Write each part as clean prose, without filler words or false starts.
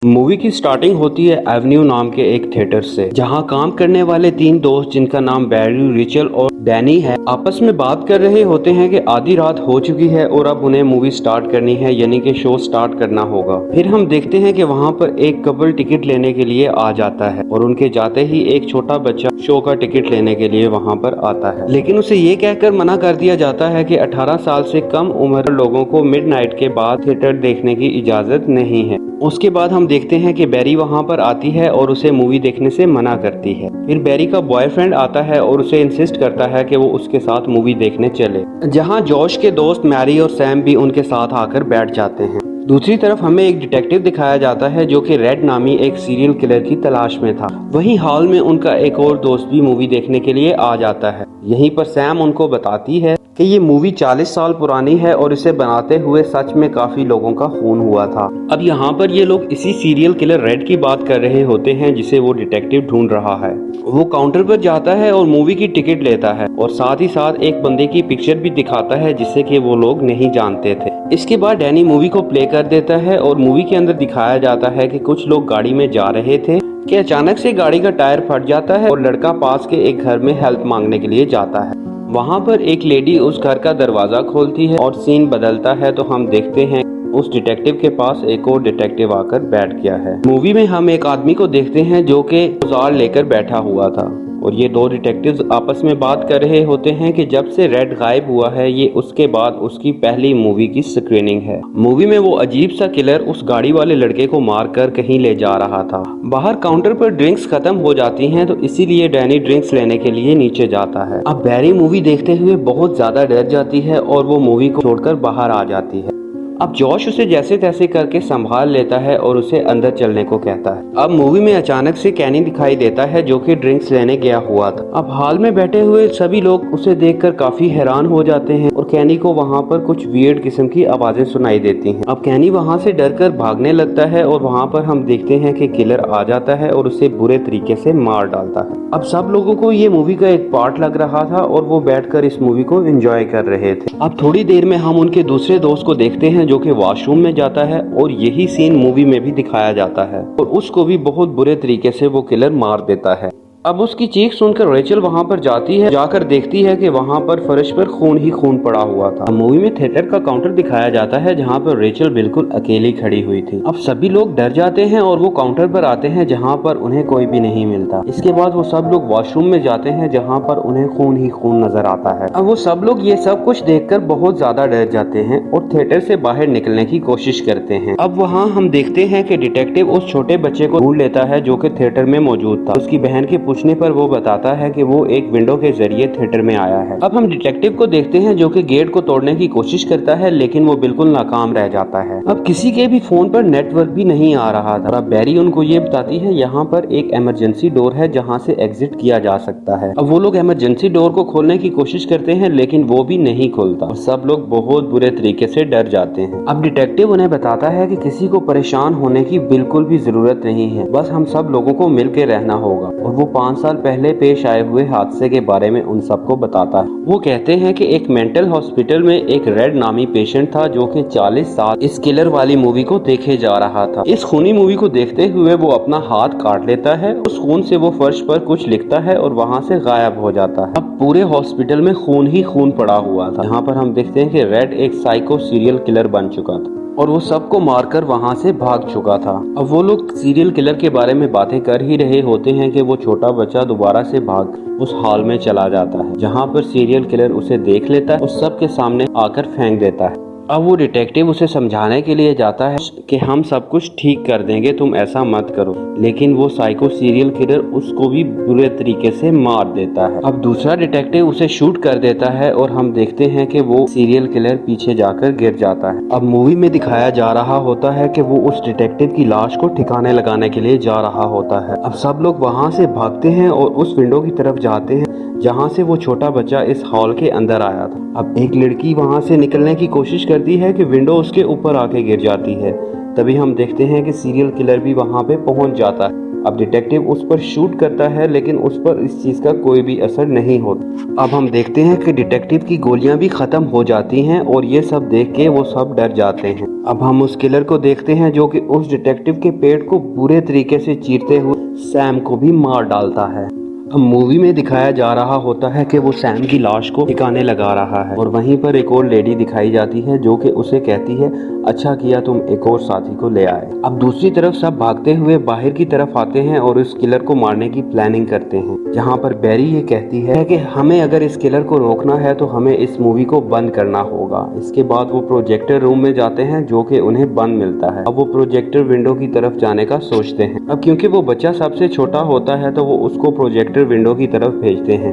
Movie की starting होती है एवेन्यू नाम के एक थिएटर से, जहां काम करने वाले तीन दोस्त जिनका नाम बैरी, रिचल और डैनी है, आपस में बात कर रहे होते हैं कि आधी रात हो चुकी है और अब उन्हें मूवी स्टार्ट करनी है, यानी कि शो स्टार्ट करना होगा। फिर हम देखते हैं कि वहां पर एक कपल टिकट लेने के लिए आ जाता है और उनके जाते ही एक छोटा बच्चा शो का टिकट लेने के लिए वहां पर आता है, लेकिन उसे ये कहकर मना कर दिया जाता है कि 18 साल से कम उम्र लोगों को मिडनाइट के बाद थिएटर देखने की इजाजत नहीं है। उसके बाद हम देखते हैं कि बैरी वहां पर आती है और उसे मूवी देखने से मना करती है। फिर बैरी का बॉयफ्रेंड आता है और उसे इंसिस्ट करता है कि वो उसके साथ मूवी देखने चले, जहां जॉश के दोस्त मैरी और सैम भी उनके साथ आकर बैठ जाते हैं। दूसरी तरफ हमें एक डिटेक्टिव दिखाया जाता है जो कि रेड नामी एक सीरियल किलर की तलाश में था। वहीं हॉल में उनका एक और दोस्त भी मूवी देखने के लिए आ जाता है। यहीं पर सैम उनको बताती है कि ये मूवी 40 साल पुरानी है और इसे बनाते हुए सच में काफी लोगों का खून हुआ था। अब यहाँ पर ये लोग इसी सीरियल किलर रेड की बात कर रहे होते हैं जिसे वो डिटेक्टिव ढूंढ रहा है। वो काउंटर पर जाता है और मूवी की टिकट लेता है और साथ ही साथ एक बंदे की पिक्चर भी दिखाता है जिससे कि वो लोग नहीं जानते थे। इसके बाद डैनी मूवी को प्ले कर देता है और मूवी के अंदर दिखाया जाता है कि कुछ लोग गाड़ी में जा रहे थे कि अचानक से गाड़ी का टायर फट जाता है और लड़का पास के एक घर में हेल्प मांगने के लिए जाता है। वहाँ पर एक लेडी उस घर का दरवाजा खोलती है और सीन बदलता है तो हम देखते हैं उस डिटेक्टिव के पास एक और डिटेक्टिव आकर बैठ गया है। मूवी में हम एक आदमी को देखते हैं जो कि औजार लेकर बैठा हुआ था और ये दो डिटेक्टिव्स आपस में बात कर रहे होते हैं कि जब से रेड गायब हुआ है ये उसके बाद उसकी पहली मूवी की स्क्रीनिंग है। मूवी में वो अजीब सा किलर उस गाड़ी वाले लड़के को मारकर कहीं ले जा रहा था। बाहर काउंटर पर ड्रिंक्स खत्म हो जाती हैं तो इसीलिए डैनी ड्रिंक्स लेने के लिए नीचे जाता है। अब बैरी मूवी देखते हुए बहुत ज्यादा डर जाती है और वो मूवी को छोड़कर बाहर आ जाती है। अब जॉश उसे जैसे तैसे करके संभाल लेता है और उसे अंदर चलने को कहता है। अब मूवी में अचानक से कैनी दिखाई देता है जो कि ड्रिंक्स लेने गया हुआ था। अब हॉल में बैठे हुए सभी लोग उसे देखकर काफी हैरान हो जाते हैं और कैनी को वहाँ पर कुछ वियर्ड किस्म की आवाजें सुनाई देती हैं। अब कैनी वहाँ से डरकर भागने लगता है और वहाँ पर हम देखते हैं कि किलर आ जाता है और उसे बुरे तरीके से मार डालता है। अब सब लोगों को ये मूवी का एक पार्ट लग रहा था और वो बैठकर इस मूवी को एंजॉय कर रहे थे। अब थोड़ी देर में हम उनके दूसरे दोस्त को देखते हैं जो कि वॉशरूम में जाता है और यही सीन मूवी में भी दिखाया जाता है और उसको भी बहुत बुरे तरीके से वो किलर मार देता है। अब उसकी चीख सुनकर रेचल वहां पर जाती है, जाकर देखती है कि वहां पर फर्श पर खून ही खून पड़ा हुआ था। मूवी में थिएटर का काउंटर दिखाया जाता है जहां पर रेचल बिल्कुल अकेली खड़ी हुई थी। अब सभी लोग डर जाते हैं और वो काउंटर पर आते हैं जहां पर उन्हें कोई भी नहीं मिलता। इसके बाद वो सब लोग वॉशरूम में जाते हैं जहां पर उन्हें खून ही खून नजर आता है। अब वो सब लोग ये सब कुछ देखकर बहुत ज्यादा डर जाते हैं और थिएटर से बाहर निकलने की कोशिश करते हैं। अब वहाँ हम देखते हैं कि डिटेक्टिव उस छोटे बच्चे को ढूंढ लेता है जो कि थिएटर में मौजूद था। उसकी बहन के पूछने पर वो बताता है कि वो एक विंडो के जरिए थिएटर में आया है। अब हम डिटेक्टिव को देखते हैं जो कि गेट को तोड़ने की कोशिश करता है लेकिन वो बिल्कुल नाकाम रह जाता है। अब किसी के भी फोन पर नेटवर्क भी नहीं आ रहा था। अब बैरी उनको ये बताती है यहाँ पर एक इमरजेंसी डोर है जहाँ से एग्जिट किया जा सकता है। अब वो लोग इमरजेंसी डोर को खोलने की कोशिश करते हैं लेकिन वो भी नहीं खुलता और सब लोग बहुत बुरे तरीके से डर जाते हैं। अब डिटेक्टिव उन्हें बताता है कि किसी को परेशान होने की बिल्कुल भी जरूरत नहीं है, बस हम सब लोगों को मिलकर रहना होगा। और वो 5 साल पहले पेश आए हुए हादसे के बारे में उन सबको बताता है। वो कहते हैं कि एक मेंटल हॉस्पिटल में एक रेड नामी पेशेंट था जो कि 40 साल इस किलर वाली मूवी को देखे जा रहा था। इस खूनी मूवी को देखते हुए वो अपना हाथ काट लेता है। उस खून से वो फर्श पर कुछ लिखता है और वहाँ से गायब हो जाता है। अब पूरे हॉस्पिटल में खून ही खून पड़ा हुआ था। यहाँ पर हम देखते हैं कि रेड एक साइको सीरियल किलर बन चुका था और वो सबको मारकर वहां से भाग चुका था। अब वो लोग सीरियल किलर के बारे में बातें कर ही रहे होते हैं कि वो छोटा बच्चा दोबारा से भाग उस हॉल में चला जाता है जहां पर सीरियल किलर उसे देख लेता है, उस सब के सामने आकर फेंक देता है। अब वो डिटेक्टिव उसे समझाने के लिए जाता है कि हम सब कुछ ठीक कर देंगे, तुम ऐसा मत करो, लेकिन वो साइको सीरियल किलर उसको भी बुरे तरीके से मार देता है। अब दूसरा डिटेक्टिव उसे शूट कर देता है और हम देखते हैं कि वो सीरियल किलर पीछे जाकर गिर जाता है। अब मूवी में दिखाया जा रहा होता है कि वो उस डिटेक्टिव की लाश को ठिकाने लगाने के लिए जा रहा होता है। अब सब लोग वहाँ से भागते हैं और उस विंडो की तरफ जाते हैं जहाँ से वो छोटा बच्चा इस हॉल के अंदर आया था। अब एक लड़की वहाँ से निकलने की कोशिश करती है कि विंडो उसके ऊपर आके गिर जाती है। तभी हम देखते हैं कि सीरियल किलर भी वहाँ पे पहुँच जाता है अब डिटेक्टिव उस पर शूट करता है लेकिन उस पर इस चीज का कोई भी असर नहीं होता। अब हम देखते हैं कि डिटेक्टिव की गोलियां भी खत्म हो जाती हैं और ये सब देख के वो सब डर जाते हैं। अब हम उस किलर को देखते हैं जो कि उस डिटेक्टिव के पेट को बुरे तरीके से चीरते हुए सैम को भी मार डालता है। अब मूवी में दिखाया जा रहा होता है कि वो सैम की लाश को ठिकाने लगा रहा है और वहीं पर एक और लेडी दिखाई जाती है जो कि उसे कहती है अच्छा किया तुम एक और साथी को ले आए। अब दूसरी तरफ सब भागते हुए बाहर की तरफ आते हैं और इस किलर को मारने की प्लानिंग करते हैं, जहां पर बैरी ये कहती है कि हमें अगर इस किलर को रोकना है तो हमें इस मूवी को बंद करना होगा। इसके बाद वो प्रोजेक्टर रूम में जाते हैं जो कि उन्हें बंद मिलता है। अब वो प्रोजेक्टर विंडो की तरफ जाने का सोचते हैं। अब क्योंकि वो बच्चा सबसे छोटा होता है तो वो उसको प्रोजेक्टर विंडो की तरफ भेजते हैं,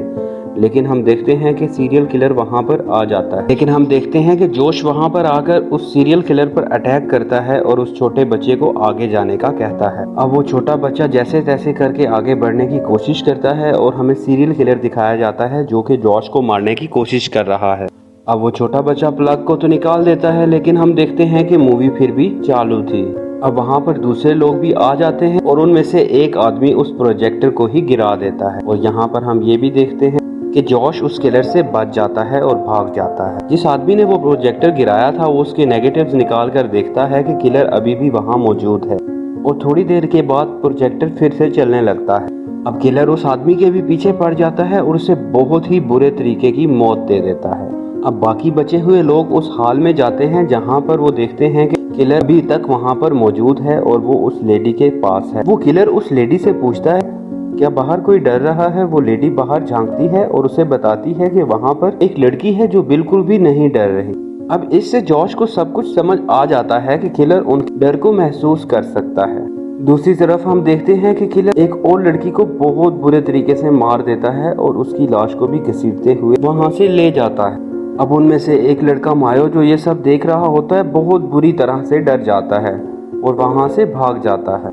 लेकिन हम देखते हैं कि सीरियल किलर वहां पर आ जाता है। लेकिन हम देखते हैं कि जोश वहां पर आकर उस सीरियल किलर पर अटैक करता है और उस छोटे बच्चे को आगे जाने का कहता है। अब वो छोटा बच्चा जैसे तैसे करके आगे बढ़ने की कोशिश करता है और हमें सीरियल किलर दिखाया जाता है जो कि जोश को मारने की कोशिश कर रहा है। अब वो छोटा बच्चा प्लग को तो निकाल देता है लेकिन हम देखते हैं कि मूवी फिर भी चालू थी। अब वहाँ पर दूसरे लोग भी आ जाते हैं और उनमें से एक आदमी उस प्रोजेक्टर को ही गिरा देता है और यहाँ पर हम ये भी देखते हैं कि जॉश उस किलर से बच जाता है और भाग जाता है। जिस आदमी ने वो प्रोजेक्टर गिराया था वो उसके नेगेटिव्स निकाल कर देखता है कि किलर अभी भी वहाँ मौजूद है और थोड़ी देर के बाद प्रोजेक्टर फिर से चलने लगता है। अब किलर उस आदमी के भी पीछे पड़ जाता है और उसे बहुत ही बुरे तरीके की मौत दे देता है। अब बाकी बचे हुए लोग उस हाल में जाते हैं जहाँ पर वो देखते हैं कि किलर अभी तक वहाँ पर मौजूद है और वो उस लेडी के पास है। वो किलर उस लेडी से पूछता है क्या बाहर कोई डर रहा है। वो लेडी बाहर झांकती है और उसे बताती है कि वहाँ पर एक लड़की है जो बिल्कुल भी नहीं डर रही। अब इससे जॉश को सब कुछ समझ आ जाता है कि किलर उन डर को महसूस कर सकता है। दूसरी तरफ हम देखते हैं कि किलर एक और लड़की को बहुत बुरे तरीके से मार देता है और उसकी लाश को भी घसीटते हुए वहाँ से ले जाता है। अब उनमें से एक लड़का मायो जो ये सब देख रहा होता है बहुत बुरी तरह से डर जाता है और वहाँ से भाग जाता है।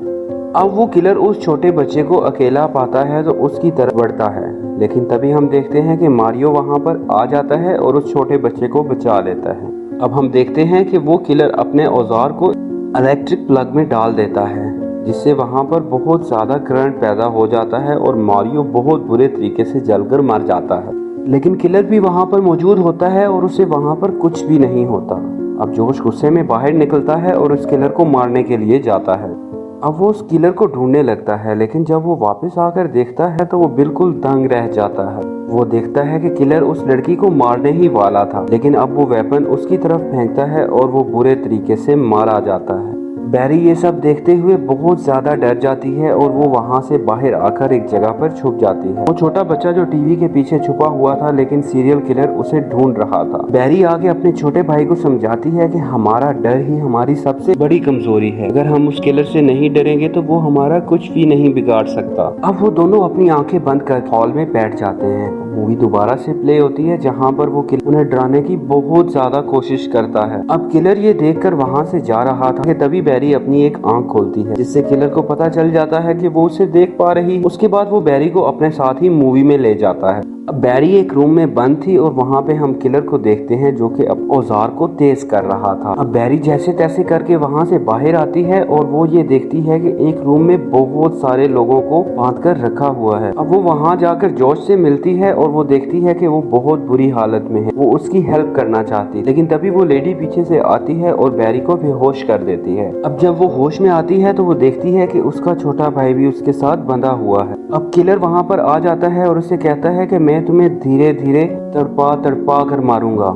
अब वो किलर उस छोटे बच्चे को अकेला पाता है तो उसकी तरफ बढ़ता है, लेकिन तभी हम देखते हैं कि मारियो वहाँ पर आ जाता है और उस छोटे बच्चे को बचा लेता है। अब हम देखते हैं कि वो किलर अपने औजार को इलेक्ट्रिक प्लग में डाल देता है जिससे वहाँ पर बहुत ज़्यादा करंट पैदा हो जाता है और मारियो बहुत बुरे तरीके से जलकर मर जाता है। लेकिन किलर भी वहाँ पर मौजूद होता है और उसे वहाँ पर कुछ भी नहीं होता। अब जोश गुस्से में बाहर निकलता है और उस किलर को मारने के लिए जाता है। अब वो उस किलर को ढूंढने लगता है, लेकिन जब वो वापस आकर देखता है तो वो बिल्कुल दंग रह जाता है। वो देखता है कि किलर उस लड़की को मारने ही वाला था, लेकिन अब वो वेपन उसकी तरफ फेंकता है और वो बुरे तरीके से मारा जाता है। बैरी ये सब देखते हुए बहुत ज्यादा डर जाती है और वो वहाँ से बाहर आकर एक जगह पर छुप जाती है। वो छोटा बच्चा जो टीवी के पीछे छुपा हुआ था लेकिन सीरियल किलर उसे ढूंढ रहा था। बैरी आगे अपने छोटे भाई को समझाती है कि हमारा डर ही हमारी सबसे बड़ी कमजोरी है। अगर हम उस किलर से नहीं डरेंगे तो वो हमारा कुछ भी नहीं बिगाड़ सकता। अब वो दोनों अपनी आंखें बंद कर हॉल में बैठ जाते हैं। मूवी दोबारा से प्ले होती है जहाँ पर वो किलर उन्हें डराने की बहुत ज्यादा कोशिश करता है। अब किलर ये देखकर वहाँ से जा रहा था कि तभी बैरी अपनी एक आंख खोलती है जिससे किलर को पता चल जाता है कि वो उसे देख पा रही है। उसके बाद वो बैरी को अपने साथ ही मूवी में ले जाता है। अब बैरी एक रूम में बंद थी और वहाँ पे हम किलर को देखते हैं जो कि अब औजार को तेज कर रहा था। अब बैरी जैसे तैसे करके वहाँ से बाहर आती है और वो ये देखती है कि एक रूम में बहुत सारे लोगों को बांध कर रखा हुआ है। अब वो वहाँ जाकर जॉश से मिलती है और वो देखती है कि वो बहुत बुरी हालत में है। वो उसकी हेल्प करना चाहती है, लेकिन तभी वो लेडी पीछे से आती है और बैरी को बेहोश कर देती है। अब जब वो होश में आती है तो वो देखती है कि उसका छोटा भाई भी उसके साथ बंधा हुआ है। अब किलर वहाँ पर आ जाता है और उसे कहता है कि मैं तुम्हें धीरे धीरे तड़पा तड़पा कर मारूंगा।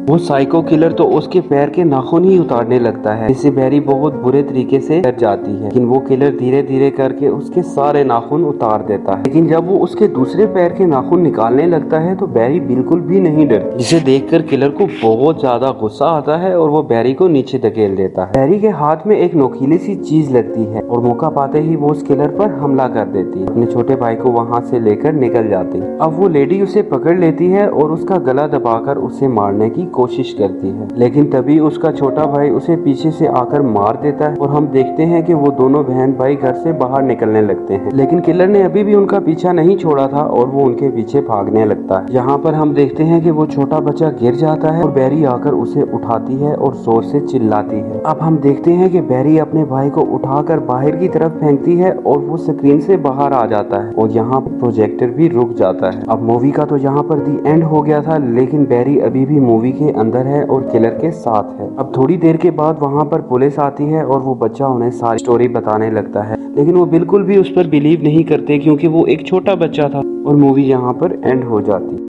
वो साइको किलर तो उसके पैर के नाखून ही उतारने लगता है, जिससे बैरी बहुत बुरे तरीके से डर जाती है। लेकिन वो किलर धीरे धीरे करके उसके सारे नाखून उतार देता है। लेकिन जब वो उसके दूसरे पैर के नाखून निकालने लगता है तो बैरी बिल्कुल भी नहीं डरती, जिसे देखकर किलर को बहुत ज्यादा गुस्सा आता है और वो बैरी को नीचे धकेल देता है। बैरी के हाथ में एक नोकीली सी चीज लगती है और मौका पाते ही वो उस किलर पर हमला कर देती है। अपने छोटे भाई को वहाँ से लेकर निकल जाती है। अब वो लेडी उसे पकड़ लेती है और उसका गला दबाकर उसे मारने की कोशिश करती है, लेकिन तभी उसका छोटा भाई उसे पीछे से आकर मार देता है और हम देखते हैं कि वो दोनों बहन भाई घर से बाहर निकलने लगते हैं, लेकिन किलर ने अभी भी उनका पीछा नहीं छोड़ा था और वो उनके पीछे भागने लगता है। यहाँ पर हम देखते हैं कि वो छोटा बच्चा गिर जाता है और बैरी आकर उसे उठाती है और जोर से चिल्लाती है। अब हम देखते हैं कि बैरी अपने भाई को उठाकर बाहर की तरफ फेंकती है और वो स्क्रीन से बाहर आ जाता है और यहाँ प्रोजेक्टर भी रुक जाता है। अब मूवी का तो यहाँ पर दी एंड हो गया था, लेकिन बैरी अभी भी मूवी के अंदर है और किलर के साथ है। अब थोड़ी देर के बाद वहाँ पर पुलिस आती है और वो बच्चा उन्हें सारी स्टोरी बताने लगता है, लेकिन वो बिल्कुल भी उस पर बिलीव नहीं करते क्योंकि वो एक छोटा बच्चा था और मूवी यहाँ पर एंड हो जाती।